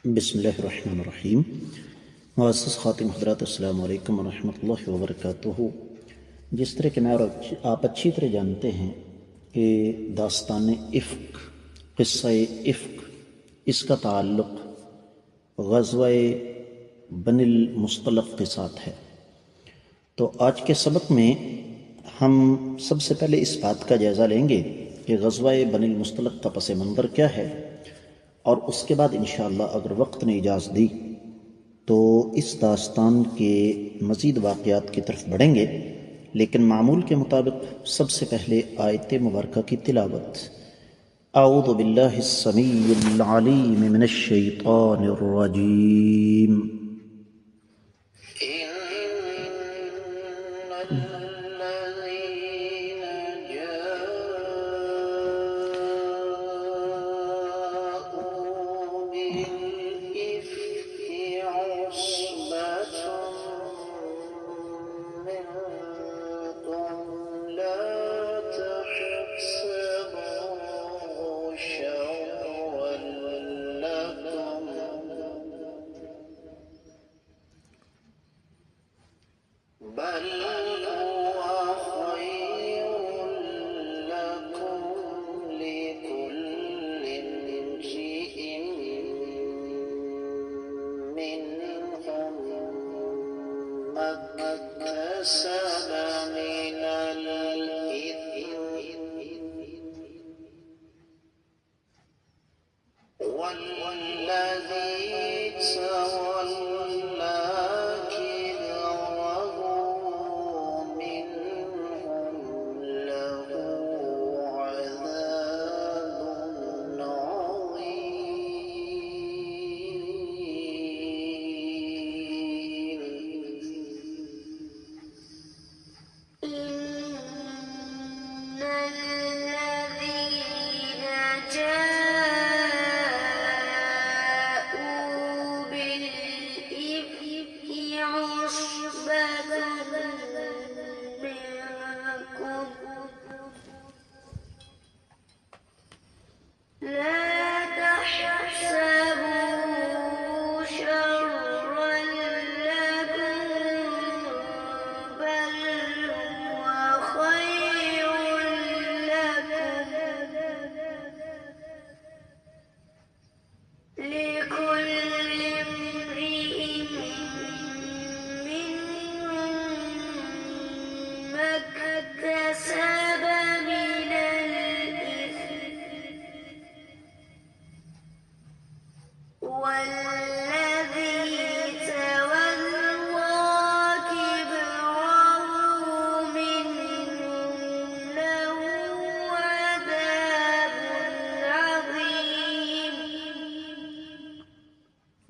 بسم اللہ الرحمن الرحیم۔ معزز خاتم حضرات، السلام علیکم ورحمۃ اللہ وبرکاتہ۔ جس طرح کہ میں اور آپ اچھی طرح جانتے ہیں کہ داستان افک، قصہ افک، اس کا تعلق غزوہ بنی المصطلق کے ساتھ ہے۔ تو آج کے سبق میں ہم سب سے پہلے اس بات کا جائزہ لیں گے کہ غزوہ بنی المصطلق کا پس منظر کیا ہے، اور اس کے بعد انشاءاللہ اگر وقت نے اجازت دی تو اس داستان کے مزید واقعات کی طرف بڑھیں گے، لیکن معمول کے مطابق سب سے پہلے آیت مبارکہ کی تلاوت۔ اعوذ باللہ السمیع العلیم من الشیطان الرجیم۔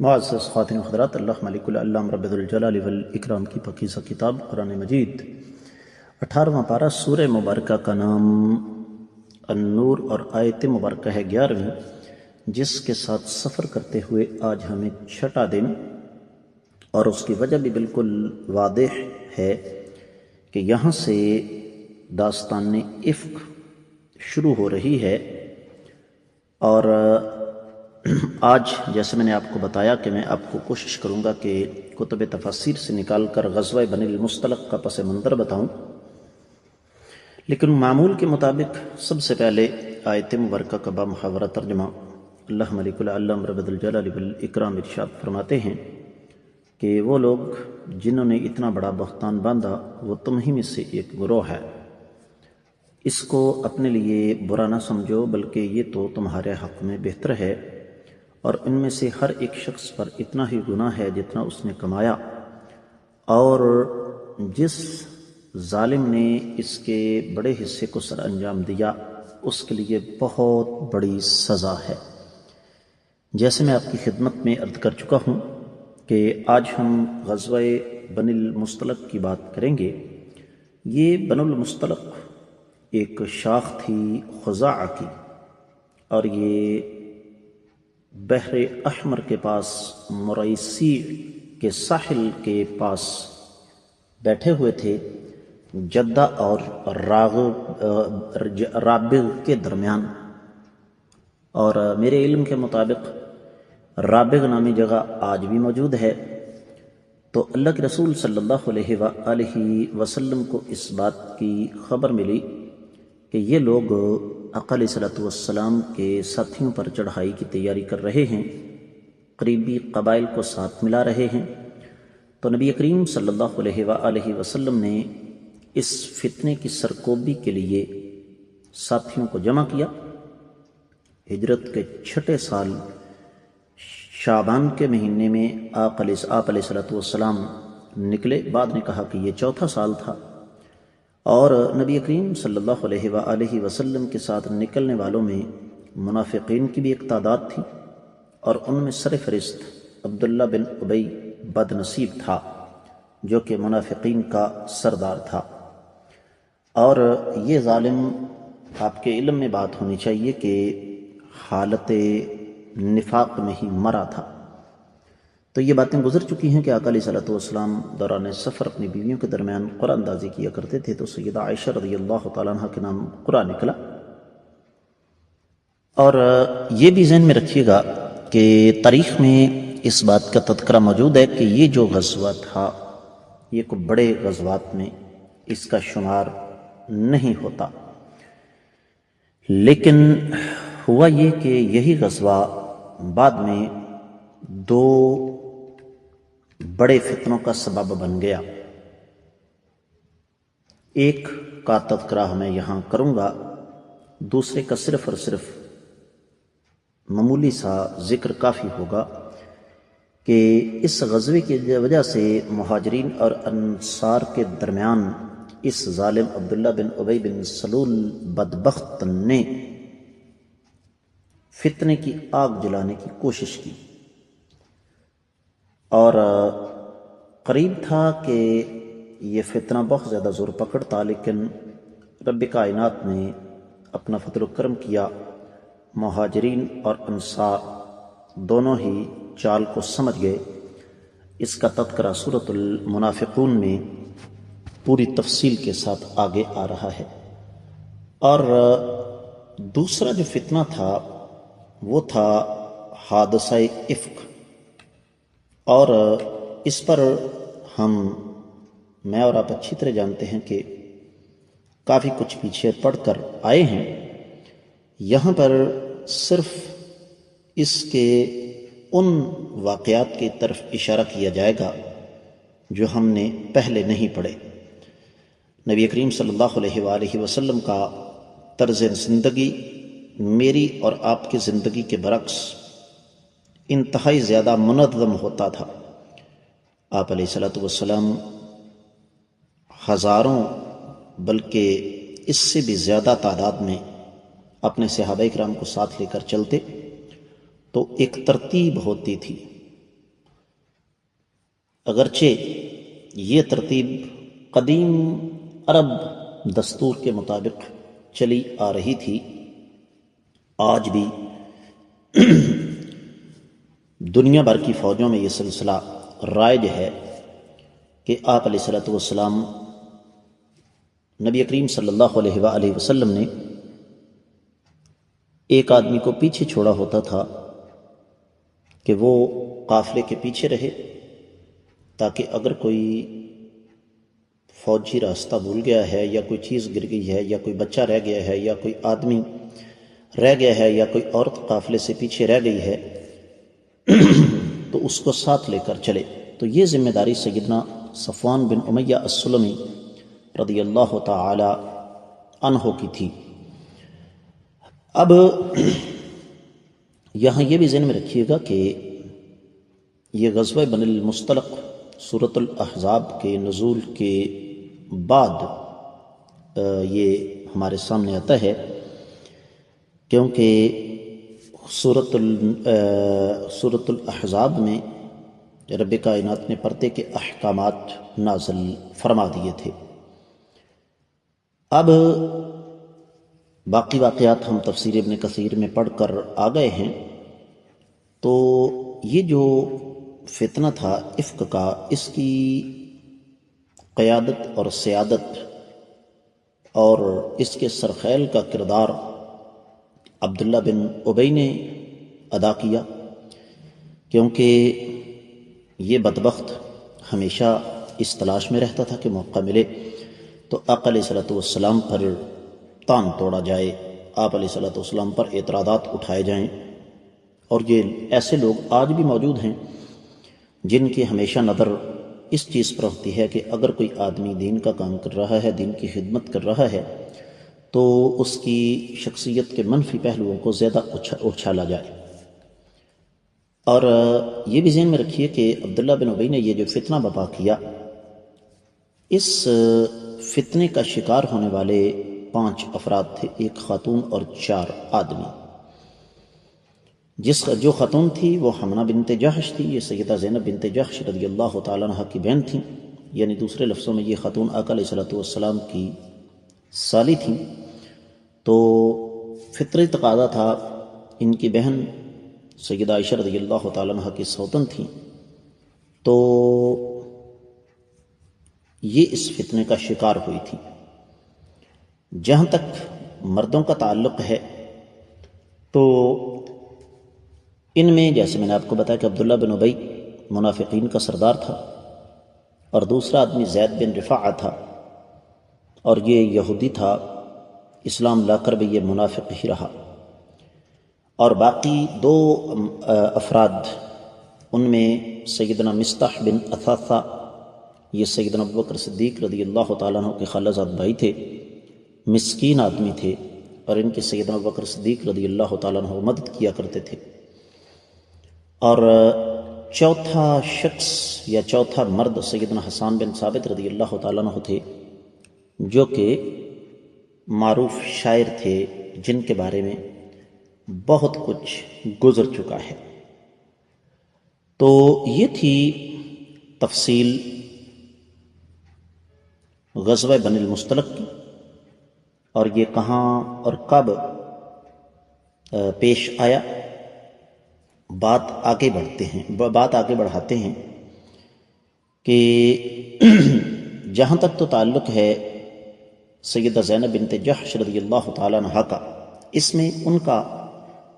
معزز خواتین و حضرات، اللہ ملک العلام رب الجلال والاکرام کی پاکیزہ کتاب قرآن مجید 18واں پارہ سورہ مبارکہ کا نام النور اور آیت مبارکہ ہے 11ویں، جس کے ساتھ سفر کرتے ہوئے آج ہمیں چھٹا دن، اور اس کی وجہ بھی بالکل واضح ہے کہ یہاں سے داستان افک شروع ہو رہی ہے۔ اور آج جیسے میں نے آپ کو بتایا کہ میں آپ کو کوشش کروں گا کہ کتب تفاسیر سے نکال کر غزوہ بنی المصطلق کا پس منظر بتاؤں، لیکن معمول کے مطابق سب سے پہلے آیت مبارکہ کا بامحاورہ ترجمہ۔ اللہ ملک العلام رب الجلال والاکرام ارشاد فرماتے ہیں کہ وہ لوگ جنہوں نے اتنا بڑا بہتان باندھا وہ تم ہی میں سے ایک گروہ ہے، اس کو اپنے لیے برا نہ سمجھو، بلکہ یہ تو تمہارے حق میں بہتر ہے، اور ان میں سے ہر ایک شخص پر اتنا ہی گناہ ہے جتنا اس نے کمایا، اور جس ظالم نے اس کے بڑے حصے کو سر انجام دیا اس کے لیے بہت بڑی سزا ہے۔ جیسے میں آپ کی خدمت میں عرض کر چکا ہوں کہ آج ہم غزوہ بنی المصطلق کی بات کریں گے۔ یہ بنی المصطلق ایک شاخ تھی خزاعہ کی، اور یہ بحر احمر کے پاس مریسی کے ساحل کے پاس بیٹھے ہوئے تھے، جدہ اور رابغ کے درمیان۔ اور میرے علم کے مطابق رابغ نامی جگہ آج بھی موجود ہے۔ تو اللہ کے رسول صلی اللہ علیہ وآلہ وسلم کو اس بات کی خبر ملی کہ یہ لوگ آقا علیہ الصلوۃ والسلام کے ساتھیوں پر چڑھائی کی تیاری کر رہے ہیں، قریبی قبائل کو ساتھ ملا رہے ہیں۔ تو نبی کریم صلی اللہ علیہ وآلہ وسلم نے اس فتنے کی سرکوبی کے لیے ساتھیوں کو جمع کیا۔ ہجرت کے 6 سال شعبان کے مہینے میں آپ علیہ الصلوۃ والسلام نکلے۔ بعد نے کہا کہ یہ 4تھا سال تھا، اور نبی کریم صلی اللہ علیہ وآلہ وسلم کے ساتھ نکلنے والوں میں منافقین کی بھی ایک تعداد تھی، اور ان میں سر فہرست عبداللہ بن ابی بد نصیب تھا، جو کہ منافقین کا سردار تھا۔ اور یہ ظالم، آپ کے علم میں بات ہونی چاہیے کہ حالت نفاق میں ہی مرا تھا۔ تو یہ باتیں گزر چکی ہیں کہ آقا علیہ الصلوۃ والسلام دوران سفر اپنی بیویوں کے درمیان قرآن اندازی کیا کرتے تھے، تو سیدہ عائشہ رضی اللہ تعالیٰ عنہ کے نام قرآن نکلا۔ اور یہ بھی ذہن میں رکھیے گا کہ تاریخ میں اس بات کا تذکرہ موجود ہے کہ یہ جو غزوہ تھا یہ کوئی بڑے غزوات میں اس کا شمار نہیں ہوتا، لیکن ہوا یہ کہ یہی غزوہ بعد میں 2 بڑے فتنوں کا سبب بن گیا۔ ایک کا تذکرہ میں یہاں کروں گا، دوسرے کا صرف اور صرف معمولی سا ذکر کافی ہوگا کہ اس غزوے کی وجہ سے مہاجرین اور انصار کے درمیان اس ظالم عبداللہ بن ابی بن سلول بدبخت نے فتنے کی آگ جلانے کی کوشش کی، اور قریب تھا کہ یہ فتنہ بہت زیادہ زور پکڑتا، لیکن رب کائنات نے اپنا فضل و کرم کیا۔ مہاجرین اور انصار دونوں ہی چال کو سمجھ گئے۔ اس کا تذکرہ سورۃ المنافقون میں پوری تفصیل کے ساتھ آگے آ رہا ہے۔ اور دوسرا جو فتنہ تھا وہ تھا حادثہ افک، اور اس پر میں اور آپ اچھی طرح جانتے ہیں کہ کافی کچھ پیچھے پڑھ کر آئے ہیں۔ یہاں پر صرف اس کے ان واقعات کی طرف اشارہ کیا جائے گا جو ہم نے پہلے نہیں پڑھے۔ نبی کریم صلی اللہ علیہ وآلہ وسلم کا طرز زندگی میری اور آپ کی زندگی کے برعکس انتہائی زیادہ منظم ہوتا تھا۔ آپ علیہ الصلوۃ والسلام ہزاروں بلکہ اس سے بھی زیادہ تعداد میں اپنے صحابہ کرام کو ساتھ لے کر چلتے، تو ایک ترتیب ہوتی تھی۔ اگرچہ یہ ترتیب قدیم عرب دستور کے مطابق چلی آ رہی تھی، آج بھی دنیا بھر کی فوجوں میں یہ سلسلہ رائج ہے کہ آپ علیہ الصلوۃ والسلام نبی کریم صلی اللہ علیہ وآلہ وسلم نے ایک آدمی کو پیچھے چھوڑا ہوتا تھا کہ وہ قافلے کے پیچھے رہے، تاکہ اگر کوئی فوجی راستہ بھول گیا ہے، یا کوئی چیز گر گئی ہے، یا کوئی بچہ رہ گیا ہے، یا کوئی آدمی رہ گیا ہے، یا کوئی عورت قافلے سے پیچھے رہ گئی ہے تو اس کو ساتھ لے کر چلے۔ تو یہ ذمہ داری سیدنا صفوان بن امیہ السلمی رضی اللہ تعالی عنہ کی تھی۔ اب یہاں یہ بھی ذہن میں رکھیے گا کہ یہ غزوہ بنی المصطلق سورۃ الاحزاب کے نزول کے بعد یہ ہمارے سامنے آتا ہے، کیونکہ سورۃ الاحزاب میں رب کائنات نے پردے کے احکامات نازل فرما دیے تھے۔ اب باقی واقعات ہم تفسیر ابن کثیر میں پڑھ کر آ گئے ہیں۔ تو یہ جو فتنہ تھا افک کا، اس کی قیادت اور سیادت اور اس کے سرخیل کا کردار عبداللہ بن ابی نے ادا کیا۔ کیونکہ یہ بدبخت ہمیشہ اس تلاش میں رہتا تھا کہ موقع ملے تو آقا علیہ الصلوۃ والسلام پر تان توڑا جائے، آپ علیہ الصلوۃ والسلام پر اعتراضات اٹھائے جائیں۔ اور یہ ایسے لوگ آج بھی موجود ہیں جن کی ہمیشہ نظر اس چیز پر ہوتی ہے کہ اگر کوئی آدمی دین کا کام کر رہا ہے، دین کی خدمت کر رہا ہے، تو اس کی شخصیت کے منفی پہلوؤں کو زیادہ اچھالا جائے۔ اور یہ بھی ذہن میں رکھیے کہ عبداللہ بن ابی نے یہ جو فتنہ برپا کیا، اس فتنے کا شکار ہونے والے 5 افراد تھے، 1 خاتون اور 4 آدمی۔ جو خاتون تھی وہ حمنہ بنت جحش تھی، یہ سیدہ زینب بنت جحش رضی اللہ تعالیٰ عنہ کی بہن تھیں، یعنی دوسرے لفظوں میں یہ خاتون آقا علیہ الصلوۃ والسلام کی سالی تھیں۔ تو فطری تقاضا تھا، ان کی بہن سیدہ عائشہ رضی اللہ تعالیٰ عنہ کی سوتن تھیں، تو یہ اس فتنے کا شکار ہوئی تھی۔ جہاں تک مردوں کا تعلق ہے تو ان میں جیسے میں نے آپ کو بتایا کہ عبداللہ بن ابی منافقین کا سردار تھا، اور دوسرا آدمی زید بن رفاعہ تھا، اور یہ یہودی تھا، اسلام لا کر بھی یہ منافق ہی رہا۔ اور باقی 2 افراد، ان میں سیدنا مصطح بن اثاثہ، یہ سیدنا ابوبکر صدیق رضی اللہ تعالیٰ عنہ کے خالہ زاد بھائی تھے، مسکین آدمی تھے، اور ان کے سیدنا ابوبکر صدیق رضی اللہ تعالیٰ عنہ مدد کیا کرتے تھے۔ اور چوتھا شخص یا چوتھا مرد سیدنا حسان بن ثابت رضی اللہ تعالیٰ عنہ تھے، جو کہ معروف شاعر تھے، جن کے بارے میں بہت کچھ گزر چکا ہے۔ تو یہ تھی تفصیل غزوہ بنی المصطلق کی، اور یہ کہاں اور کب پیش آیا۔ بات آگے بڑھاتے ہیں کہ جہاں تک تو تعلق ہے سیدہ زینب بنت جحش رضی اللہ تعالیٰ عنہ کا، اس میں ان کا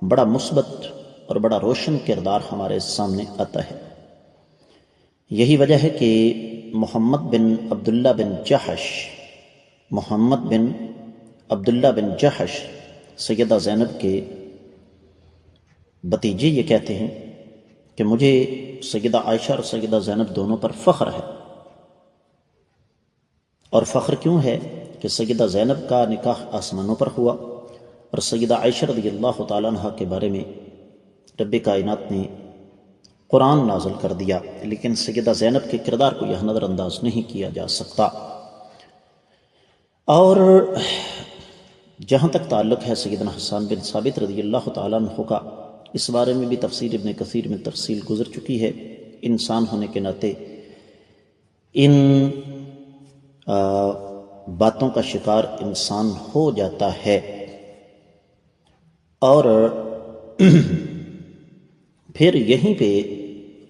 بڑا مثبت اور بڑا روشن کردار ہمارے سامنے آتا ہے۔ یہی وجہ ہے کہ محمد بن عبداللہ بن جحش سیدہ زینب کے بتیجے یہ کہتے ہیں کہ مجھے سیدہ عائشہ اور سیدہ زینب دونوں پر فخر ہے۔ اور فخر کیوں ہے کہ سیدہ زینب کا نکاح آسمانوں پر ہوا، اور سیدہ عائشہ رضی اللہ تعالیٰ عنہ کے بارے میں رب کائنات نے قرآن نازل کر دیا، لیکن سیدہ زینب کے کردار کو یہ نظر انداز نہیں کیا جا سکتا۔ اور جہاں تک تعلق ہے سیدنا حسان بن ثابت رضی اللہ تعالیٰ عنہ کا، اس بارے میں بھی تفسیر ابن کثیر میں تفصیل گزر چکی ہے۔ انسان ہونے کے ناطے ان باتوں کا شکار انسان ہو جاتا ہے، اور پھر یہیں پہ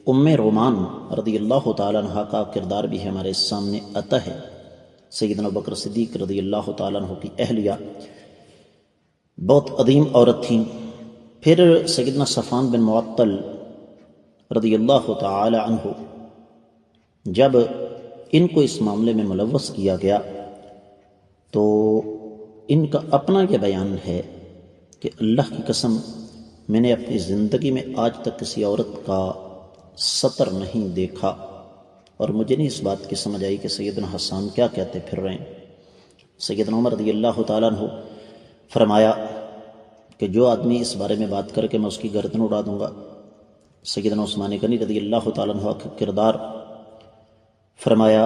ام رومان رضی اللہ تعالیٰ عنہ کا کردار بھی ہمارے سامنے آتا ہے۔ سیدنا ابوبکر صدیق رضی اللہ تعالیٰ عنہ کی اہلیہ بہت عظیم عورت تھیں۔ پھر سیدنا صفوان بن معطل رضی اللہ تعالی عنہ، جب ان کو اس معاملے میں ملوث کیا گیا تو ان کا اپنا یہ بیان ہے کہ اللہ کی قسم میں نے اپنی زندگی میں آج تک کسی عورت کا سطر نہیں دیکھا، اور مجھے نہیں اس بات کی سمجھ آئی کہ سیدنا حسان کیا کہتے پھر رہے ہیں۔ سیدنا عمر رضی اللہ تعالیٰ عنہ فرمایا کہ جو آدمی اس بارے میں بات کر کے میں اس کی گردن اڑا دوں گا۔ سیدنا عثمان غنی رضی اللہ تعالیٰ عنہ کا کردار، فرمایا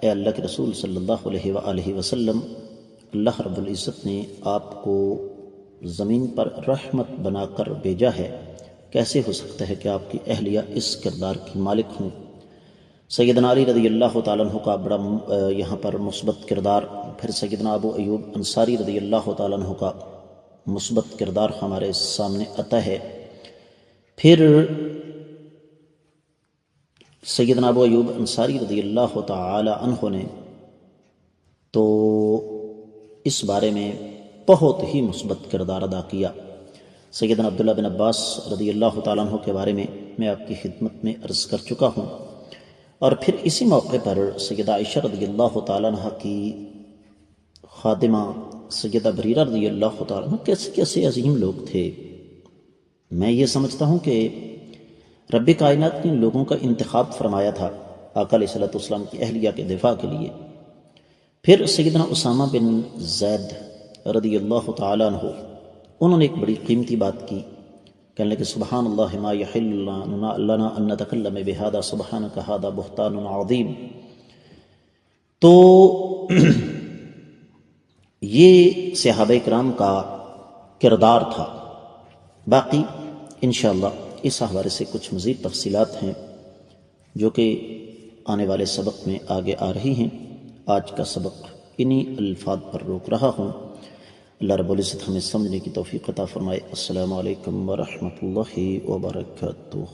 اے اللہ کے رسول صلی اللہ علیہ وآلہ وسلم، اللہ رب العزت نے آپ کو زمین پر رحمت بنا کر بھیجا ہے، کیسے ہو سکتا ہے کہ آپ کی اہلیہ اس کردار کی مالک ہوں؟ سیدنا علی رضی اللہ تعالیٰ عنہ کا بڑا یہاں پر مثبت کردار، پھر سیدنا ابو ایوب انصاری رضی اللہ تعالیٰ عنہ کا مثبت کردار ہمارے سامنے آتا ہے۔ پھر سیدنا ابو ایوب انصاری رضی اللہ تعالی عنہ نے تو اس بارے میں بہت ہی مثبت کردار ادا کیا۔ سیدنا عبداللہ بن عباس رضی اللہ تعالیٰ عنہ کے بارے میں آپ کی خدمت میں عرض کر چکا ہوں، اور پھر اسی موقع پر سیدہ عائشہ رضی اللہ تعالیٰ عنہ کی خادمہ سیدہ بریرہ رضی اللہ تعالیٰ عنہ کیسے کیسے عظیم لوگ تھے۔ میں یہ سمجھتا ہوں کہ رب کائنات نے لوگوں کا انتخاب فرمایا تھا آقا علیہ الصلوۃ والسلام کی اہلیہ کے دفاع کے لیے۔ پھر سیدنا اسامہ بن زید رضی اللہ تعالیٰ عنہ، انہوں نے ایک بڑی قیمتی بات کی، کہنے لگے سبحان اللہ ما یحل لنا ان نتکلم بہذا سبحانک ھذا بہتان عظیم۔ تو یہ صحابہ کرام کا کردار تھا۔ باقی انشاءاللہ اس حوالے سے کچھ مزید تفصیلات ہیں جو کہ آنے والے سبق میں آگے آ رہی ہیں۔ آج کا سبق انہی الفاظ پر روک رہا ہوں۔ اللہ رب العزت ہمیں سمجھنے کی توفیق عطا فرمائے۔ السلام علیکم ورحمۃ اللہ وبرکاتہ۔